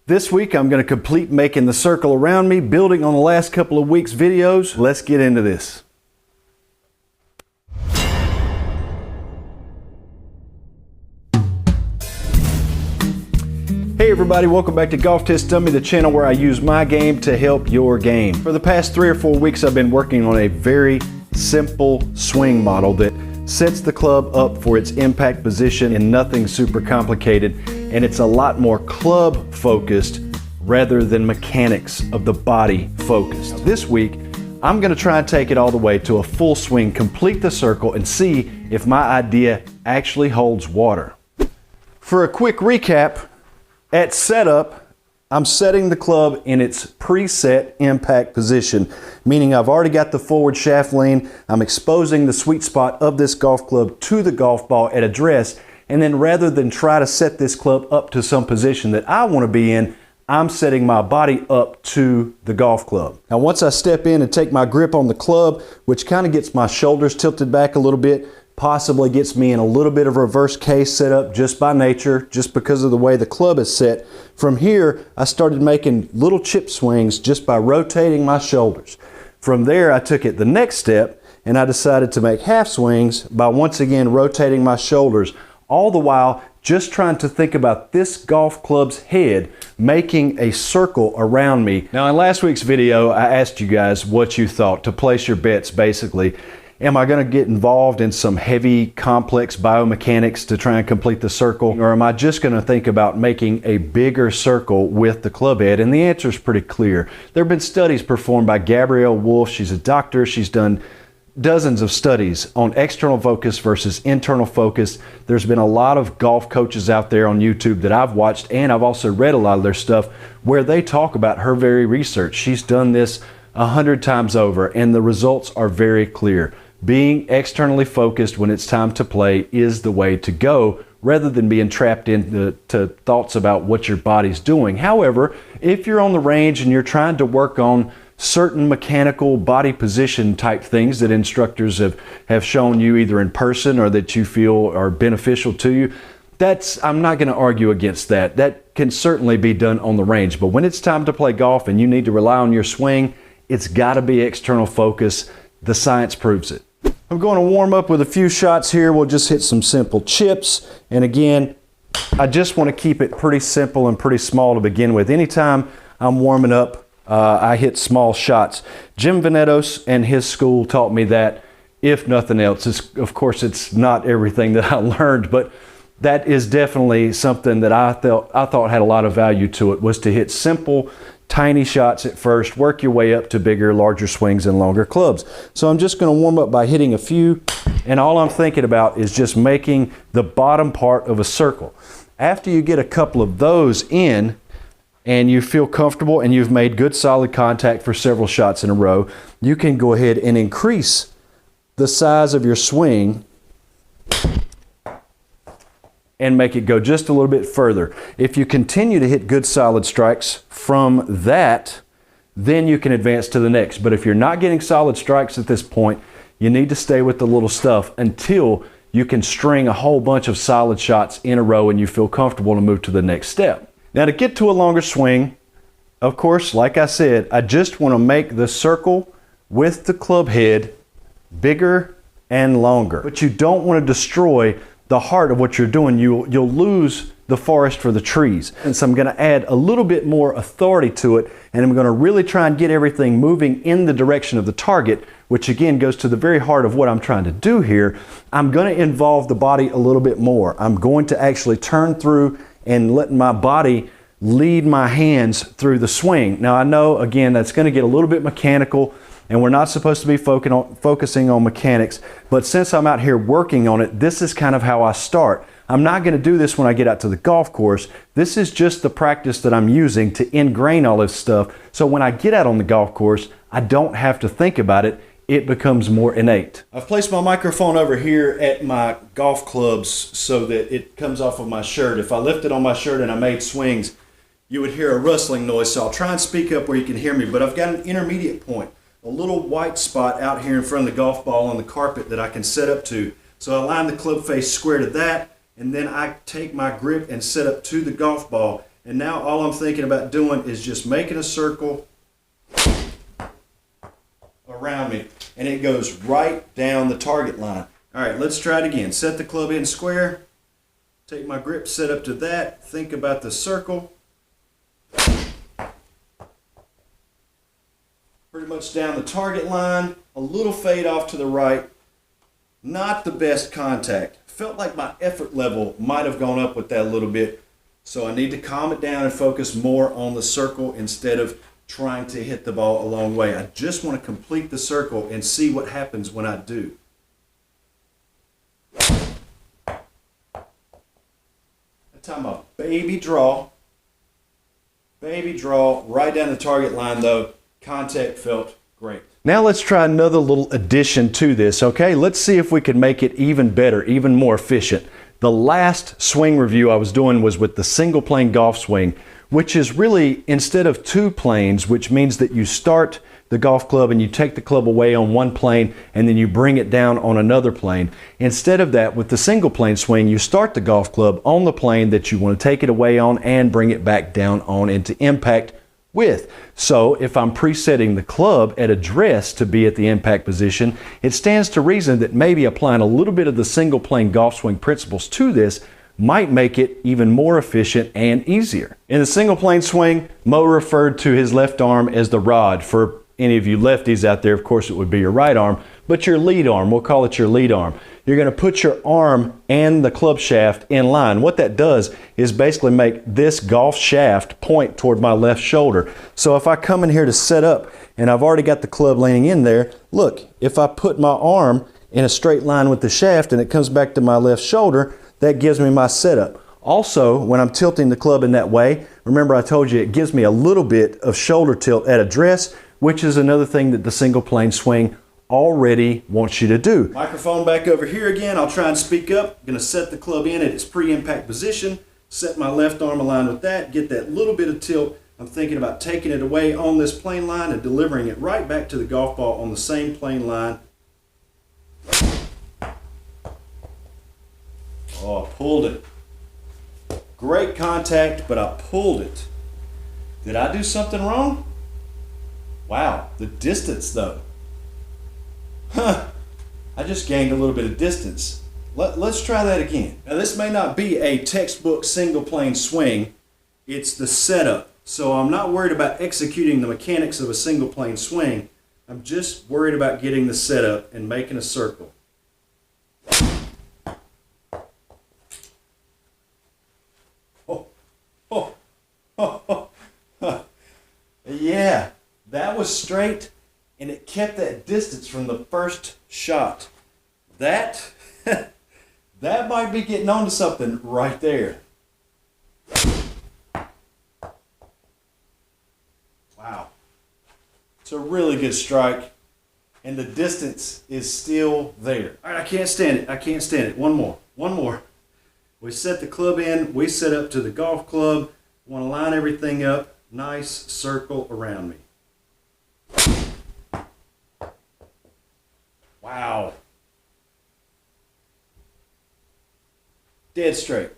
This week I'm going to complete making the circle around me, building on the last couple of weeks' videos. Let's get into this. Hey everybody, welcome back to Golf Test Dummy, the channel where I use my game to help your game. For the past 3 or 4 weeks I've been working on a very simple swing model that sets the club up for its impact position and nothing super complicated, and it's a lot more club focused rather than mechanics of the body focused. This week I'm going to try and take it all the way to a full swing, complete the circle, and see if my idea actually holds water. For a quick recap, at setup, I'm setting the club in its preset impact position, meaning I've already got the forward shaft lean. I'm exposing the sweet spot of this golf club to the golf ball at address, and then rather than try to set this club up to some position that I want to be in, I'm setting my body up to the golf club. Now once I step in and take my grip on the club, which kind of gets my shoulders tilted back a little bit, possibly gets me in a little bit of reverse case setup just by nature, just because of the way the club is set. From here, I started making little chip swings just by rotating my shoulders. From there, I took it the next step and I decided to make half swings by once again rotating my shoulders, all the while just trying to think about this golf club's head making a circle around me. Now in last week's video, I asked you guys what you thought, to place your bets basically. Am I going to get involved in some heavy, complex biomechanics to try and complete the circle? Or am I just going to think about making a bigger circle with the club head? And the answer is pretty clear. There have been studies performed by Gabrielle Wolf. She's a doctor. She's done dozens of studies on external focus versus internal focus. There's been a lot of golf coaches out there on YouTube that I've watched, and I've also read a lot of their stuff where they talk about her very research. She's done this 100 times over, and the results are very clear. Being externally focused when it's time to play is the way to go, rather than being trapped into thoughts about what your body's doing. However, if you're on the range and you're trying to work on certain mechanical body position type things that instructors have shown you either in person or that you feel are beneficial to you, I'm not going to argue against that. That can certainly be done on the range. But when it's time to play golf and you need to rely on your swing, it's got to be external focus. The science proves it. I'm going to warm up with a few shots here. We'll just hit some simple chips. And again, I just want to keep it pretty simple and pretty small to begin with. Anytime I'm warming up, I hit small shots. Jim Venetos and his school taught me that, if nothing else. Of course, it's not everything that I learned, but that is definitely something that I thought had a lot of value to it, was to hit simple, tiny shots at first, work your way up to bigger, larger swings and longer clubs. So I'm just going to warm up by hitting a few, and all I'm thinking about is just making the bottom part of a circle. After you get a couple of those in and you feel comfortable and you've made good solid contact for several shots in a row, you can go ahead and increase the size of your swing and make it go just a little bit further. If you continue to hit good solid strikes from that, then you can advance to the next. But if you're not getting solid strikes at this point, you need to stay with the little stuff until you can string a whole bunch of solid shots in a row and you feel comfortable to move to the next step. Now to get to a longer swing, of course, like I said, I just want to make the circle with the club head bigger and longer. But you don't want to destroy the heart of what you're doing. You'll lose the forest for the trees. And so I'm going to add a little bit more authority to it, and I'm going to really try and get everything moving in the direction of the target, which again goes to the very heart of what I'm trying to do here. I'm going to involve the body a little bit more. I'm going to actually turn through and let my body lead my hands through the swing. Now I know, again, that's going to get a little bit mechanical, and we're not supposed to be focusing on mechanics, but since I'm out here working on it, this is kind of how I start. I'm not going to do this when I get out to the golf course. This is just the practice that I'm using to ingrain all this stuff, so when I get out on the golf course, I don't have to think about it. It becomes more innate. I've placed my microphone over here at my golf clubs so that it comes off of my shirt. If I lifted on my shirt and I made swings, you would hear a rustling noise, so I'll try and speak up where you can hear me, but I've got an intermediate point, a little white spot out here in front of the golf ball on the carpet that I can set up to. So I line the club face square to that, and then I take my grip and set up to the golf ball, And now all I'm thinking about doing is just making a circle around me, and it goes right down the target line. All right, let's try it again. Set the club in square, take my grip set up to that, think about the circle. Pretty much down the target line, a little fade off to the right. Not the best contact. Felt like my effort level might have gone up with that a little bit, so I need to calm it down and focus more on the circle instead of trying to hit the ball a long way. I just want to complete the circle and see what happens when I do. That time a baby draw right down the target line though. Contact felt great. Now let's try another little addition to this, okay? Let's see if we can make it even better, even more efficient. The last swing review I was doing was with the single plane golf swing, which is really instead of two planes, which means that you start the golf club and you take the club away on one plane and then you bring it down on another plane. Instead of that, with the single plane swing, you start the golf club on the plane that you want to take it away on and bring it back down on into impact with. So if I'm presetting the club at address to be at the impact position, it stands to reason that maybe applying a little bit of the single plane golf swing principles to this might make it even more efficient and easier. In the single plane swing, Mo referred to his left arm as the rod. For any of you lefties out there, of course it would be your right arm, but your lead arm, we'll call it your lead arm. You're going to put your arm and the club shaft in line. What that does is basically make this golf shaft point toward my left shoulder. So if I come in here to set up and I've already got the club leaning in there, look, if I put my arm in a straight line with the shaft and it comes back to my left shoulder, that gives me my setup. Also, when I'm tilting the club in that way, remember I told you it gives me a little bit of shoulder tilt at address, which is another thing that the single plane swing already wants you to do. Microphone back over here again. I'll try and speak up. I'm going to set the club in at its pre-impact position, set my left arm aligned with that, get that little bit of tilt. I'm thinking about taking it away on this plane line and delivering it right back to the golf ball on the same plane line. Oh, I pulled it. Great contact, but I pulled it. Did I do something wrong? Wow, the distance though. I just gained a little bit of distance. Let's try that again. Now this may not be a textbook single plane swing, it's the setup. So I'm not worried about executing the mechanics of a single plane swing. I'm just worried about getting the setup and making a circle. Yeah, that was straight. And it kept that distance from the first shot. That might be getting on to something right there. Wow. It's a really good strike. And the distance is still there. All right, I can't stand it. I can't stand it. One more. We set the club in. We set up to the golf club. Want to line everything up. Nice circle around me. Wow. Dead straight.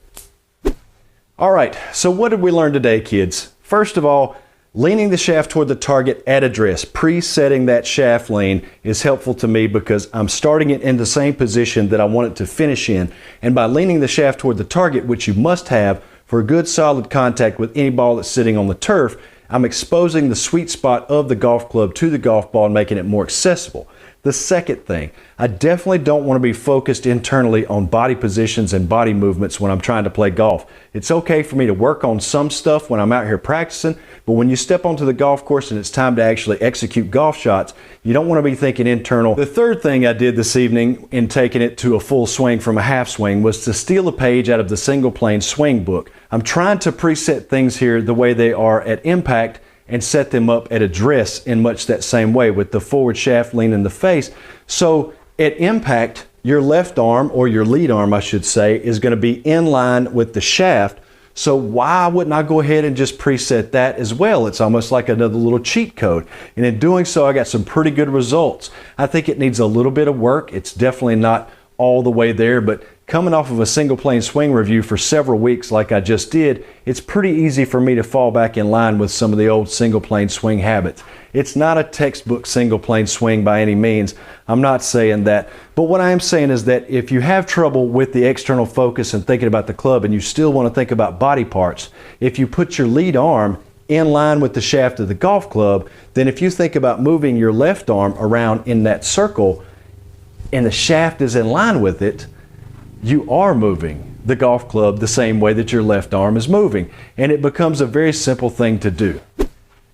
All right, so what did we learn today, kids? First of all, leaning the shaft toward the target at address, presetting that shaft lean is helpful to me because I'm starting it in the same position that I want it to finish in. And by leaning the shaft toward the target, which you must have for a good solid contact with any ball that's sitting on the turf, I'm exposing the sweet spot of the golf club to the golf ball and making it more accessible. The second thing, I definitely don't want to be focused internally on body positions and body movements when I'm trying to play golf. It's okay for me to work on some stuff when I'm out here practicing, but when you step onto the golf course and it's time to actually execute golf shots, you don't want to be thinking internal. The third thing I did this evening in taking it to a full swing from a half swing was to steal a page out of the single plane swing book. I'm trying to preset things here the way they are at impact and set them up at address in much that same way with the forward shaft lean in the face. So at impact, your left arm, or your lead arm I should say, is going to be in line with the shaft. So why wouldn't I go ahead and just preset that as well? It's almost like another little cheat code. And in doing so, I got some pretty good results. I think it needs a little bit of work. It's definitely not all the way there, but coming off of a single plane swing review for several weeks like I just did, it's pretty easy for me to fall back in line with some of the old single plane swing habits. It's not a textbook single plane swing by any means. I'm not saying that. But what I am saying is that if you have trouble with the external focus and thinking about the club and you still want to think about body parts, if you put your lead arm in line with the shaft of the golf club, then if you think about moving your left arm around in that circle and the shaft is in line with it, you are moving the golf club the same way that your left arm is moving, and it becomes a very simple thing to do.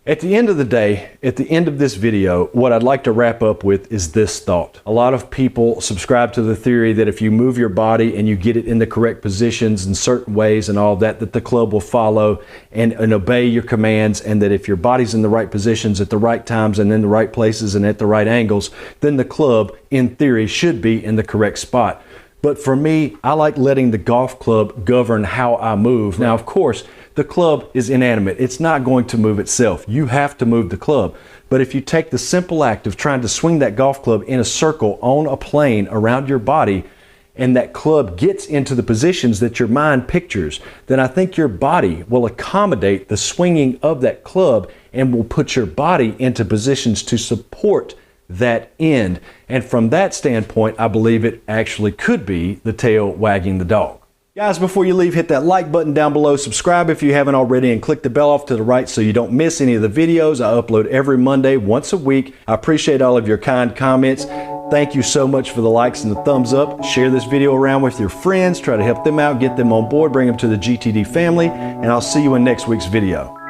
At the end of the day, at the end of this video, what I'd like to wrap up with is this thought. A lot of people subscribe to the theory that if you move your body and you get it in the correct positions in certain ways and all that, that the club will follow and obey your commands, and that if your body's in the right positions at the right times and in the right places and at the right angles, then the club, in theory, should be in the correct spot. But for me, I like letting the golf club govern how I move. Now, of course, the club is inanimate. It's not going to move itself. You have to move the club. But if you take the simple act of trying to swing that golf club in a circle on a plane around your body, and that club gets into the positions that your mind pictures, then I think your body will accommodate the swinging of that club and will put your body into positions to support that end. And from that standpoint, I believe it actually could be the tail wagging the dog. Guys, before you leave, hit that like button down below, subscribe if you haven't already, and click the bell off to the right so you don't miss any of the videos. I upload every Monday, once a week. I appreciate all of your kind comments. Thank you so much for the likes and the thumbs up. Share this video around with your friends. Try to help them out, get them on board, bring them to the GTD family, and I'll see you in next week's video.